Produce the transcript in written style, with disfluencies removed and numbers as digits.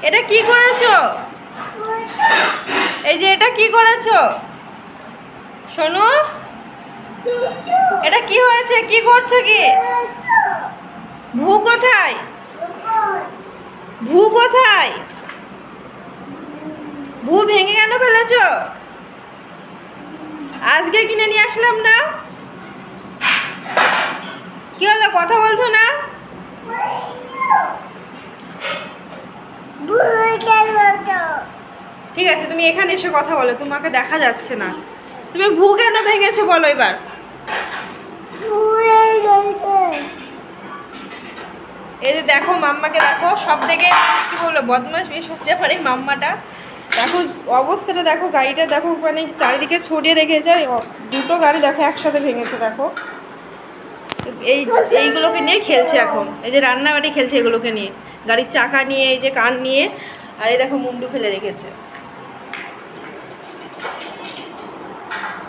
এটা কি করেছো? এই যে এটা কি করেছো সোনু? এটা কি হয়েছে? কি করছো কি? ভু কোথায়? ভু কোথায়? ভু ভেঙে কেন ফেলেছো? আজকে কিনে নিয়ে আসলাম না। কি হলো, কথা বলছো না? ঠিক আছে, তুমি এখানে এসে কথা বলো, তোমাকে দেখা যাচ্ছে না। তুমি ভু কেন ভেঙেছো বলো এবার। এই যে দেখো মাম্মাকে দেখো, সব থেকে কি বলবো বদমাশ বেশ হচ্ছে পারে মাম্মাটা। দেখো অবস্থাটা দেখো, গাড়িটা দেখো মানে চারিদিকে ছড়িয়ে রেখেছে। দুটো গাড়ি দেখো একসাথে ভেঙেছে দেখো। এইগুলোকে নিয়ে খেলছে এখন। এই যে রান্নাবাড়ি খেলছে এগুলোকে নিয়ে, গাড়ির চাকা নিয়ে, এই যে কান নিয়ে, আর এই দেখো মুন্ডু ফেলে রেখেছে।